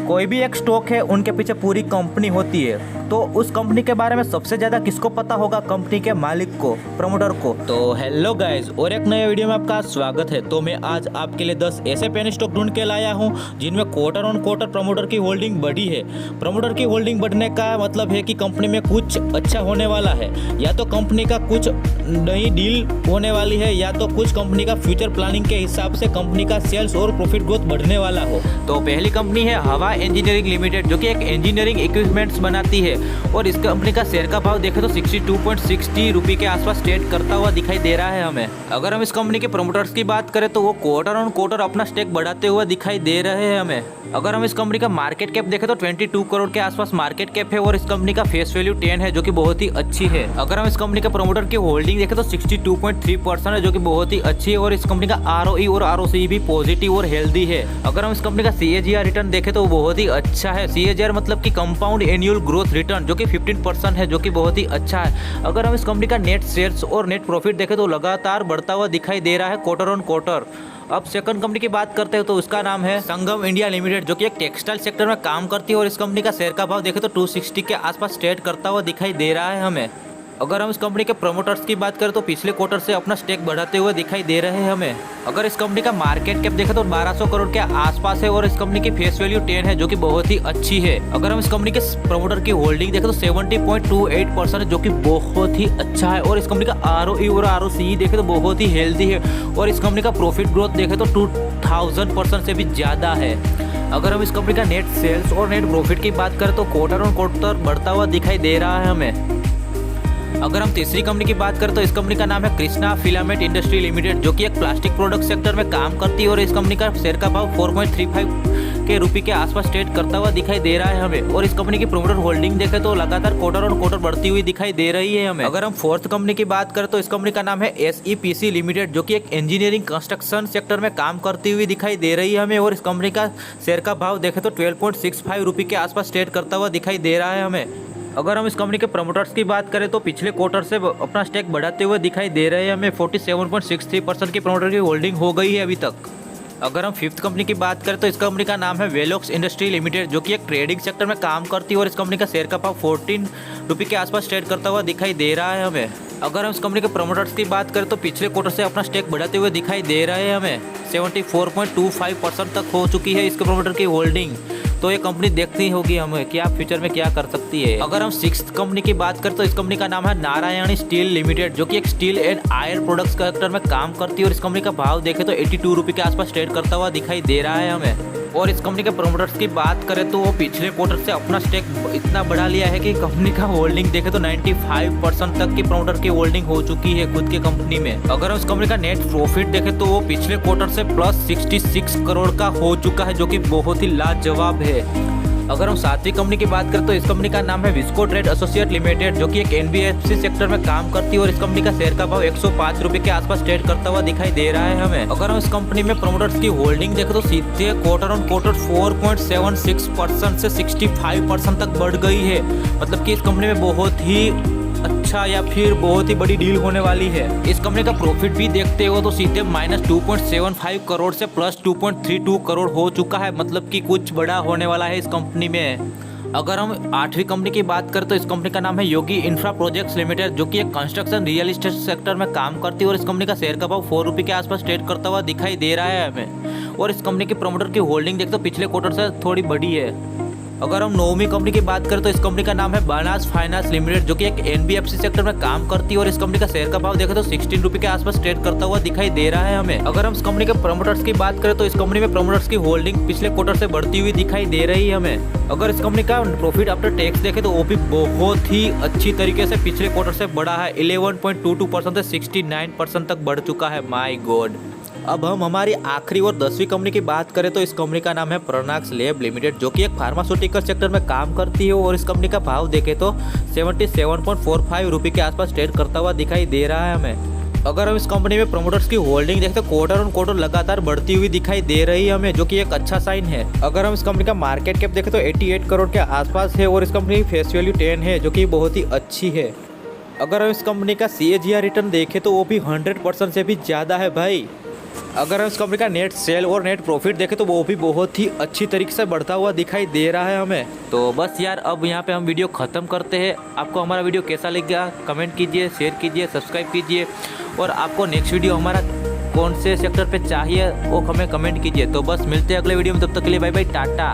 कोई भी एक स्टॉक है, उनके पीछे पूरी कंपनी होती है। तो उस कंपनी के बारे में सबसे ज्यादा किसको पता होगा? कंपनी के मालिक को, प्रमोटर को। तो हेलो गाइस, और एक नए वीडियो में आपका स्वागत है। तो मैं आज आपके लिए 10 ऐसे पेनी स्टॉक ढूंढ के लाया हूं जिनमें क्वार्टर ऑन क्वार्टर प्रमोटर की होल्डिंग बढ़ी है। प्रमोटर की होल्डिंग बढ़ने का मतलब है कि कंपनी में कुछ अच्छा होने वाला है, या तो कंपनी का कुछ नई डील होने वाली है, या तो कुछ कंपनी का फ्यूचर प्लानिंग के हिसाब से कंपनी का सेल्स और प्रॉफिट ग्रोथ बढ़ने वाला हो। तो पहली कंपनी है हवा इंजीनियरिंग लिमिटेड, जो कि एक इंजीनियरिंग इक्विपमेंट्स बनाती है, और इस कंपनी का शेयर का भाव देखें तो 62.60 रुपये के आसपास ट्रेड करता हुआ दिखाई दे रहा है हमें। अगर हम इस कंपनी के प्रमोटर्स की बात करें तो वो क्वार्टर ऑन क्वार्टर अपना स्टेक बढ़ाते हुए दिखाई दे रहे हैं हमें। अगर हम इस कंपनी का मार्केट कैप देखें तो 22 करोड़ के आसपास मार्केट कैप है, और इस कंपनी का फेस वैल्यू 10 है, जो कि बहुत ही अच्छी है। अगर हम इस कंपनी का प्रमोटर की होल्डिंग देखें तो 62.3% है, जो कि बहुत ही अच्छी है, और इस कंपनी का ROE और ROCE भी पॉजिटिव और हेल्दी है। अगर हम इस कंपनी का CAGR रिटर्न देखें तो बहुत ही अच्छा है। CAGR मतलब कि कंपाउंड एनुअल ग्रोथ रिटर्न, जो कि 15% है, जो कि बहुत ही अच्छा है। अगर हम इस कंपनी का नेट सेल्स और नेट प्रॉफिट देखें तो लगातार बढ़ता हुआ दिखाई दे रहा है क्वार्टर ऑन क्वार्टर। अब सेकंड कंपनी की बात करते हैं तो उसका नाम है संगम इंडिया लिमिटेड, जो कि एक टेक्सटाइल सेक्टर में काम करती है, और इस कंपनी का शेयर का भाव देखें तो 260 के आसपास ट्रेड करता हुआ दिखाई दे रहा है हमें। अगर हम इस कंपनी के प्रमोटर्स की बात करें तो पिछले क्वार्टर से अपना स्टेक बढ़ाते हुए दिखाई दे रहे हैं हमें। अगर इस कंपनी का मार्केट कैप देखें तो 1200 करोड़ के आसपास है, और इस कंपनी की फेस वैल्यू 10 है, जो कि बहुत ही अच्छी है। अगर हम इस कंपनी के प्रमोटर की होल्डिंग देखें तो 70.28% है, जो कि बहुत ही अच्छा है, और इस कंपनी का ROE और ROCE देखें तो बहुत ही हेल्दी है, और इस कंपनी का प्रॉफिट ग्रोथ देखें तो 2000% से भी ज़्यादा है। अगर हम इस कंपनी का नेट सेल्स और नेट प्रॉफिट की बात करें तो क्वार्टर ऑन क्वार्टर बढ़ता हुआ दिखाई दे रहा है हमें। अगर हम तीसरी कंपनी की बात करें तो इस कंपनी का नाम है कृष्णा फिलामेंट इंडस्ट्री लिमिटेड, जो कि एक प्लास्टिक प्रोडक्ट सेक्टर में काम करती है, और इस कंपनी का शेयर का भाव 4.35 रुपये के आसपास ट्रेड करता हुआ दिखाई दे रहा है हमें। और इस कंपनी की प्रमोटर होल्डिंग देखें तो लगातार क्वार्टर ऑन क्वार्टर बढ़ती हुई दिखाई दे रही है हमें। अगर हम फोर्थ कंपनी की बात करें तो इस कंपनी का नाम है SEPC लिमिटेड, जो कि एक इंजीनियरिंग कंस्ट्रक्शन सेक्टर में काम करती हुई दिखाई दे रही है हमें, और इस कंपनी का शेयर का भाव देखें तो 12.65 रुपये के आसपास ट्रेड करता हुआ दिखाई दे रहा है हमें। अगर हम इस कंपनी के प्रमोटर्स की बात करें तो पिछले क्वार्टर से अपना स्टेक बढ़ाते हुए दिखाई दे रहे हैं हमें। 47.63% की प्रमोटर की होल्डिंग हो गई है अभी तक। अगर हम फिफ्थ कंपनी की बात करें तो इस कंपनी का नाम है वेलॉक्स इंडस्ट्री लिमिटेड, जो कि एक ट्रेडिंग सेक्टर में काम करती है, और इस कंपनी का शेयर का भाव 14 रुपये के आसपास ट्रेड करता हुआ दिखाई दे रहा है हमें। अगर हम इस कंपनी के प्रमोटर्स की बात करें तो पिछले क्वार्टर से अपना स्टेक बढ़ाते हुए दिखाई दे रहे हैं हमें। 74.25% तक हो चुकी है इसके प्रमोटर की होल्डिंग। तो ये कंपनी देखती होगी हमें कि आप फ्यूचर में क्या कर सकती है। अगर हम सिक्स्थ कंपनी की बात करें तो इस कंपनी का नाम है नारायणी स्टील लिमिटेड, जो कि एक steel and iron products sector में काम करती है, और इस कंपनी का भाव देखें तो 82 रुपये के आसपास ट्रेड करता हुआ दिखाई दे रहा है हमें। और इस कंपनी के प्रमोटर्स की बात करें तो वो पिछले क्वार्टर से अपना स्टेक इतना बढ़ा लिया है कि कंपनी का होल्डिंग देखें तो 95% तक की प्रमोटर की होल्डिंग हो चुकी है खुद की कंपनी में। अगर हम इस कंपनी का नेट प्रॉफिट देखें तो वो पिछले क्वार्टर से प्लस 66 करोड़ का हो चुका है, जो कि बहुत ही लाजवाब है। अगर हम सातवीं कंपनी की बात करें तो इस कंपनी का नाम है विस्को ट्रेड एसोसिएट लिमिटेड, जो कि एक NBFC सेक्टर में काम करती है, और इस कंपनी का शेयर का भाव 105 रुपये के आसपास ट्रेड करता हुआ दिखाई दे रहा है हमें। अगर हम इस कंपनी में प्रमोटर्स की होल्डिंग देखें तो सीधे क्वार्टर ऑन क्वार्टर 4.76% से 65% तक बढ़ गई है। मतलब कि इस कंपनी में बहुत ही अच्छा या फिर बहुत ही बड़ी डील होने वाली है। इस कंपनी का प्रॉफिट भी देखते हो तो सीधे -2.75 करोड़ से प्लस 2.32 करोड़ हो चुका है, मतलब कि कुछ बड़ा होने वाला है इस कंपनी में। अगर हम आठवीं कंपनी की बात करें तो इस कंपनी का नाम है योगी इंफ्रा प्रोजेक्ट्स लिमिटेड, जो कि एक कंस्ट्रक्शन रियल एस्टेट सेक्टर में काम करती है, और इस कंपनी का शेयर का भाव 4 रुपये के आसपास ट्रेड करता हुआ दिखाई दे रहा है हमें। और इस कंपनी के प्रमोटर की होल्डिंग देखते तो पिछले क्वार्टर से थोड़ी बड़ी है। अगर हम नौवीं कंपनी की बात करें तो इस कंपनी का नाम है बनास फाइनेंस लिमिटेड, जो कि एक NBFC सेक्टर में काम करती है, और इस कंपनी का शेयर का भाव देखें तो 16 रुपये के आसपास ट्रेड करता हुआ दिखाई दे रहा है हमें। अगर हम इस कंपनी के प्रमोटर्स की बात करें तो इस कंपनी में प्रमोटर्स की होल्डिंग पिछले क्वार्टर से बढ़ती हुई दिखाई दे रही है हमें। अगर इस कंपनी का प्रॉफिट आफ्टर टैक्स देखें तो वो भी बहुत ही अच्छी तरीके से पिछले क्वार्टर से बढ़ा है। 11.22% से 69% तक बढ़ चुका है। माई गॉड। अब हम हमारी आखिरी और 10वीं कंपनी की बात करें तो इस कंपनी का नाम है प्रनाक्स लैब लिमिटेड, जो कि एक फार्मास्यूटिकल सेक्टर में काम करती है, और इस कंपनी का भाव देखें तो 77.45 रुपये के आसपास ट्रेड करता हुआ दिखाई दे रहा है हमें। अगर हम इस कंपनी में प्रमोटर्स की होल्डिंग देखते तो क्वार्टर ऑन क्वार्टर लगातार बढ़ती हुई दिखाई दे रही है हमें, जो कि एक अच्छा साइन है। अगर हम इस कंपनी का मार्केट कैप देखें तो 88 करोड़ के आसपास है, और इस कंपनी की फेस वैल्यू 10 है, जो कि बहुत ही अच्छी है। अगर हम इस कंपनी का CAGR रिटर्न देखें तो वो भी 100% से भी ज़्यादा है भाई। अगर हम इस कंपनी का नेट सेल और नेट प्रॉफिट देखें तो वो भी बहुत ही अच्छी तरीके से बढ़ता हुआ दिखाई दे रहा है हमें। तो बस यार अब यहाँ पे हम वीडियो ख़त्म करते हैं। आपको हमारा वीडियो कैसा लगा कमेंट कीजिए, शेयर कीजिए, सब्सक्राइब कीजिए और आपको नेक्स्ट वीडियो हमारा कौन से सेक्टर पे चाहिए वो हमें कमेंट कीजिए। तो बस मिलते हैं अगले वीडियो में, तब तक के लिए बाय बाय टाटा।